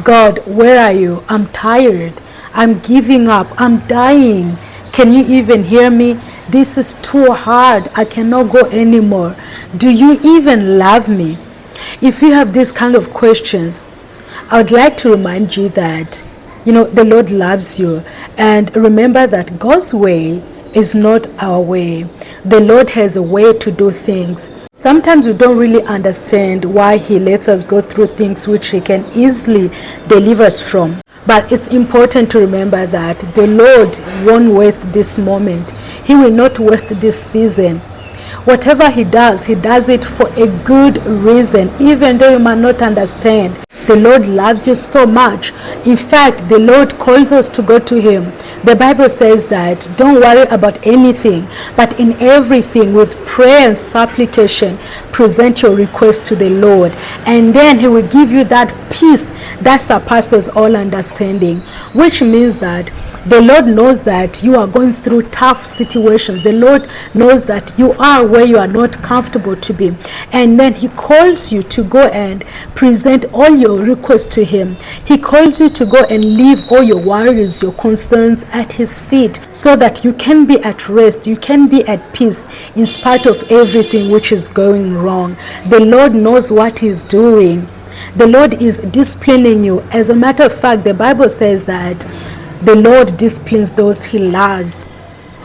God, where are you? I'm tired. I'm giving up. I'm dying. Can you even hear me? This is too hard. I cannot go anymore. Do you even love me? If you have these kind of questions, I would like to remind you that, the Lord loves you. And remember that God's way is not our way. The Lord has a way to do things. Sometimes we don't really understand why He lets us go through things which He can easily deliver us from. But it's important to remember that the Lord won't waste this moment. He will not waste this season. Whatever He does it for a good reason, even though you might not understand. The Lord loves you so much. In fact, the Lord calls us to go to Him. The Bible says that don't worry about anything, but in everything with prayer and supplication, present your request to the Lord. And then He will give you that peace that surpasses all understanding, which means that the Lord knows that you are going through tough situations. The Lord knows that you are where you are not comfortable to be. And then He calls you to go and present all your requests to Him. He calls you to go and leave all your worries, your concerns at His feet, so that you can be at rest, you can be at peace in spite of everything which is going wrong. The Lord knows what He's doing. The Lord is disciplining you. As a matter of fact, the Bible says that the Lord disciplines those He loves.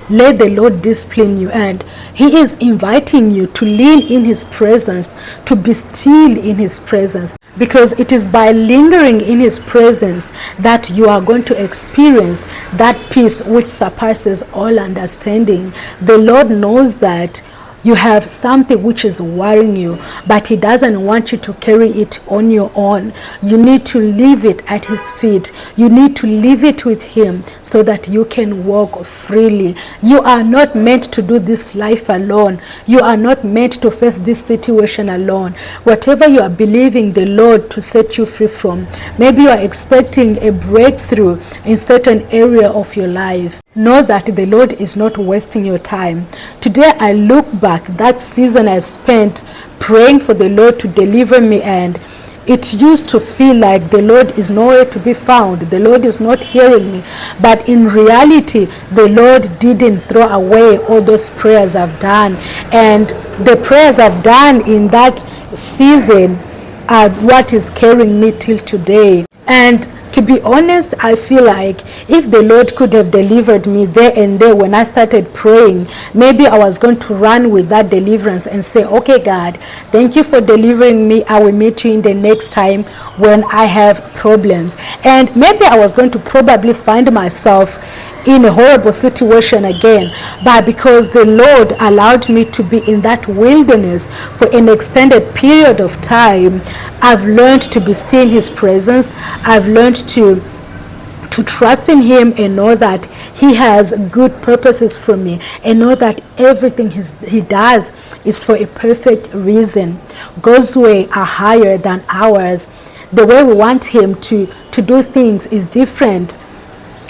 Let the Lord discipline you, and He is inviting you to lean in His presence, to be still in His presence, because it is by lingering in His presence that you are going to experience that peace which surpasses all understanding. The Lord knows that you have something which is worrying you, but He doesn't want you to carry it on your own. You need to leave it at His feet. You need to leave it with Him so that you can walk freely. You are not meant to do this life alone. You are not meant to face this situation alone. Whatever you are believing the Lord to set you free from, maybe you are expecting a breakthrough in certain area of your life. Know that the Lord is not wasting your time. Today I look back, that season I spent praying for the Lord to deliver me, and it used to feel like the Lord is nowhere to be found. The Lord is not hearing me. But in reality, the Lord didn't throw away all those prayers I've done. And the prayers I've done in that season are what is carrying me till today. And to be honest, I feel like if the Lord could have delivered me there and there when I started praying, maybe I was going to run with that deliverance and say, okay, God, thank you for delivering me. I will meet you in the next time when I have problems. And maybe I was going to probably find myself in a horrible situation again. But because the Lord allowed me to be in that wilderness for an extended period of time, I've learned to be still in His presence. I've learned to trust in Him and know that He has good purposes for me, and know that everything He does is for a perfect reason. God's way are higher than ours. The way we want Him to do things is different.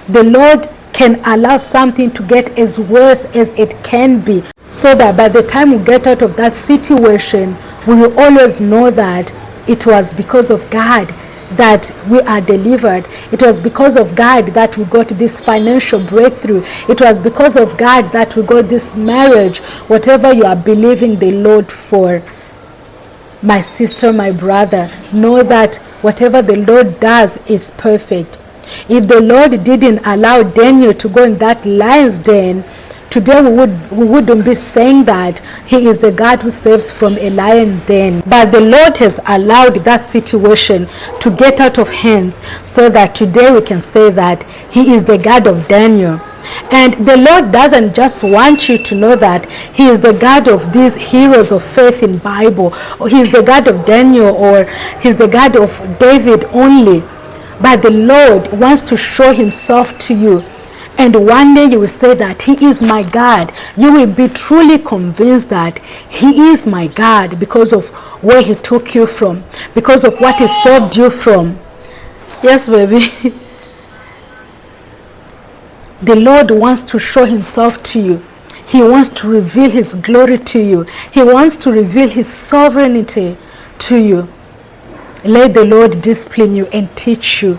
The Lord can allow something to get as worse as it can be, so that by the time we get out of that situation, we will always know that it was because of God that we are delivered. It was because of God that we got this financial breakthrough. It was because of God that we got this marriage. Whatever you are believing the Lord for, my sister, my brother, know that whatever the Lord does is perfect. If the Lord didn't allow Daniel to go in that lion's den, today we wouldn't be saying that He is the God who saves from a lion den. But the Lord has allowed that situation to get out of hands, so that today we can say that He is the God of Daniel. And the Lord doesn't just want you to know that He is the God of these heroes of faith in Bible, or He is the God of Daniel, or He's the God of David only. But the Lord wants to show Himself to you. And one day you will say that He is my God. You will be truly convinced that He is my God because of where He took you from, because of what He saved you from. Yes, baby. The Lord wants to show Himself to you. He wants to reveal His glory to you. He wants to reveal His sovereignty to you. let the Lord discipline you and teach you.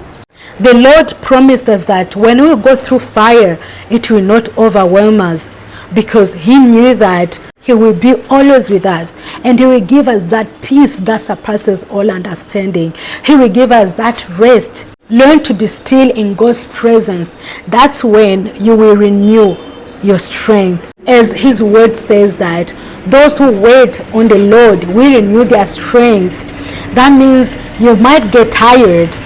The Lord promised us that when we go through fire, it will not overwhelm us, because he knew that he will be always with us, and he will give us that peace that surpasses all understanding. He will give us that rest. Learn to be still in God's presence. That's when you will renew your strength. As his word says that those who wait on the Lord will renew their strength. That means you might get tired,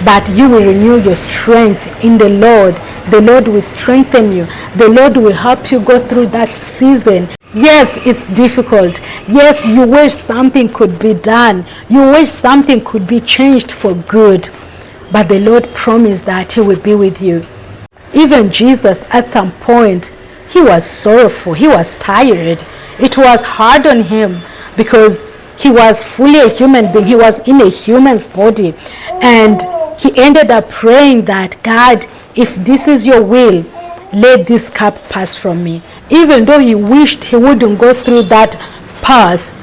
but you will renew your strength in the Lord. The Lord will strengthen you. The Lord will help you go through that season. Yes, it's difficult. Yes, you wish something could be done. You wish something could be changed for good. But the Lord promised that he will be with you. Even Jesus, at some point, he was sorrowful. He was tired. It was hard on him because he was fully a human being. He was in a human's body. And he ended up praying that, God, if this is your will, let this cup pass from me. Even though he wished he wouldn't go through that path,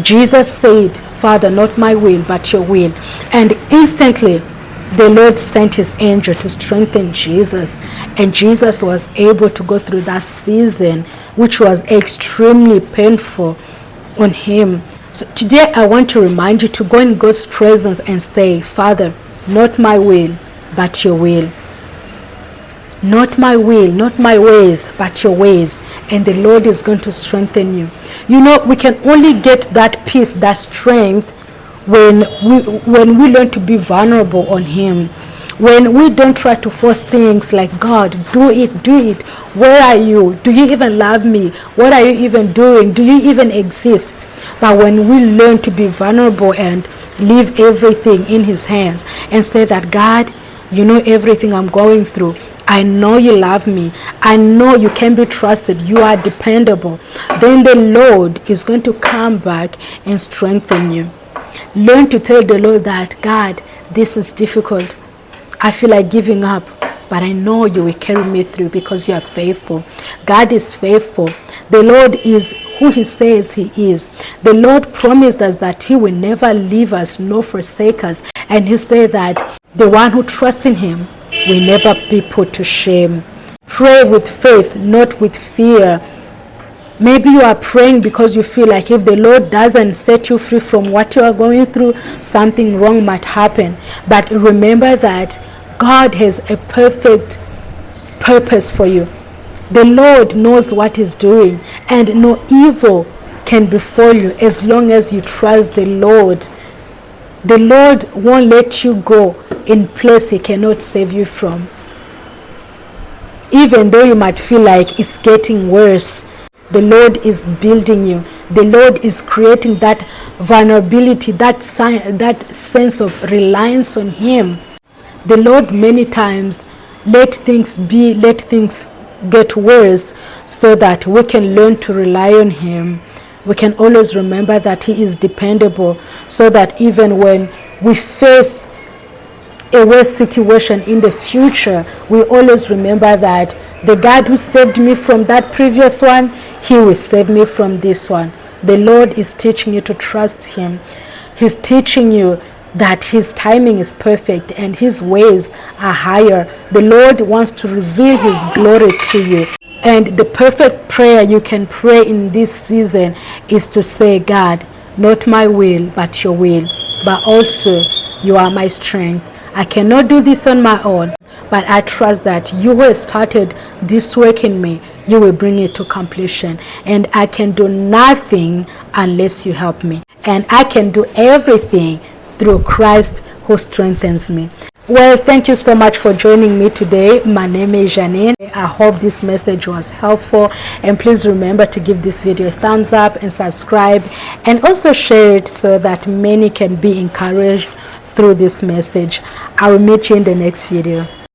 Jesus said, Father, not my will, but your will. And instantly, the Lord sent his angel to strengthen Jesus. And Jesus was able to go through that season, which was extremely painful on him. So today, I want to remind you to go in God's presence and say, Father, not my will, but your will. Not my will, not my ways, but your ways. And the Lord is going to strengthen you. You know, we can only get that peace, that strength, when we learn to be vulnerable on him. When we don't try to force things like, God, do it. Where are you? Do you even love me? What are you even doing? Do you even exist? But when we learn to be vulnerable and leave everything in his hands and say that, God, you know everything I'm going through. I know you love me. I know you can be trusted. You are dependable. Then the Lord is going to come back and strengthen you. Learn to tell the Lord that, God, this is difficult. I feel like giving up, but I know you will carry me through because you are faithful. God is faithful. The Lord is who he says he is. The Lord promised us that he will never leave us nor forsake us. And he said that the one who trusts in him will never be put to shame. Pray with faith, not with fear. Maybe you are praying because you feel like if the Lord doesn't set you free from what you are going through, something wrong might happen. But remember that God has a perfect purpose for you. The Lord knows what he's doing, and no evil can befall you as long as you trust the Lord. The Lord won't let you go in place he cannot save you from. Even though you might feel like it's getting worse, the Lord is building you. The Lord is creating that vulnerability, that sense of reliance on him. The Lord many times let things get worse so that we can learn to rely on him. We can always remember that he is dependable, so that even when we face a worse situation in the future, we always remember that the God who saved me from that previous one, he will save me from this one. The Lord is teaching you to trust him. He's teaching you that his timing is perfect and his ways are higher. The Lord wants to reveal his glory to you. And the perfect prayer you can pray in this season is to say, God, not my will, but your will. But also, you are my strength. I cannot do this on my own, but I trust that you who have started this work in me, you will bring it to completion. And I can do nothing unless you help me. And I can do everything through Christ who strengthens me. Well, thank you so much for joining me today. My name is Janine. I hope this message was helpful. And please remember to give this video a thumbs up and subscribe. And also share it so that many can be encouraged through this message. I will meet you in the next video.